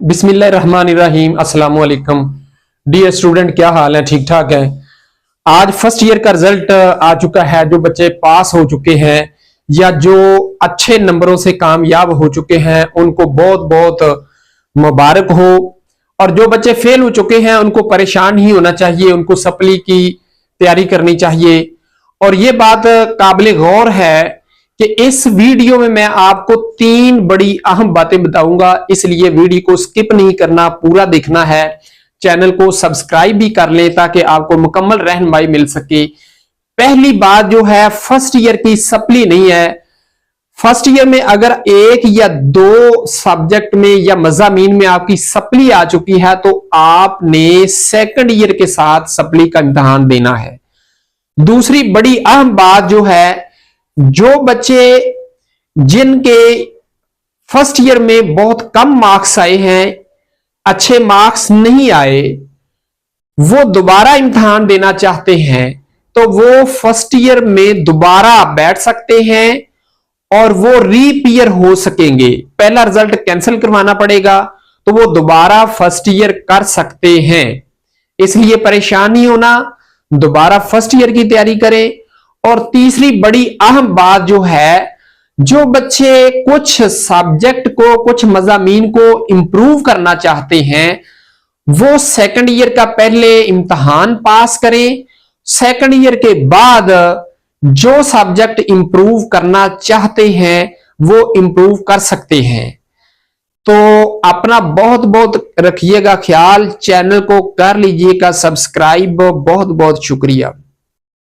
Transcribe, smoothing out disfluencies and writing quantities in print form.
बिस्मिल्लाहिर्रहमानिर्रहीम। अस्सलाम वालेकुम डियर स्टूडेंट, क्या हाल है? ठीक ठाक है। आज फर्स्ट ईयर का रिजल्ट आ चुका है। जो बच्चे पास हो चुके हैं या जो अच्छे नंबरों से कामयाब हो चुके हैं उनको बहुत बहुत मुबारक हो, और जो बच्चे फेल हो चुके हैं उनको परेशान ही होना चाहिए, उनको सप्ली की तैयारी करनी चाहिए। और ये बात काबिल गौर है कि इस वीडियो में मैं आपको 3 बड़ी अहम बातें बताऊंगा, इसलिए वीडियो को स्किप नहीं करना, पूरा देखना है। चैनल को सब्सक्राइब भी कर लें ताकि आपको मुकम्मल रहनुमाई मिल सके। पहली बात जो है, फर्स्ट ईयर की सप्ली नहीं है। फर्स्ट ईयर में अगर 1 या 2 सब्जेक्ट में या मज़ामीन में आपकी सप्ली आ चुकी है तो आपने सेकंड ईयर के साथ सप्ली का इम्तिहान देना है। दूसरी बड़ी अहम बात जो है, जो बच्चे जिनके फर्स्ट ईयर में बहुत कम मार्क्स आए हैं, अच्छे मार्क्स नहीं आए, वो दोबारा इम्तिहान देना चाहते हैं तो वो फर्स्ट ईयर में दोबारा बैठ सकते हैं और वो रीपीयर हो सकेंगे। पहला रिजल्ट कैंसिल करवाना पड़ेगा तो वो दोबारा फर्स्ट ईयर कर सकते हैं। इसलिए परेशान नहीं होना, दोबारा फर्स्ट ईयर की तैयारी करें। और तीसरी बड़ी अहम बात जो है, जो बच्चे कुछ सब्जेक्ट को, कुछ मज़ामीन को इंप्रूव करना चाहते हैं वो सेकंड ईयर का पहले इम्तिहान पास करें। सेकंड ईयर के बाद जो सब्जेक्ट इंप्रूव करना चाहते हैं वो इंप्रूव कर सकते हैं। तो अपना बहुत बहुत रखिएगा ख्याल। चैनल को कर लीजिएगा सब्सक्राइब। बहुत बहुत शुक्रिया।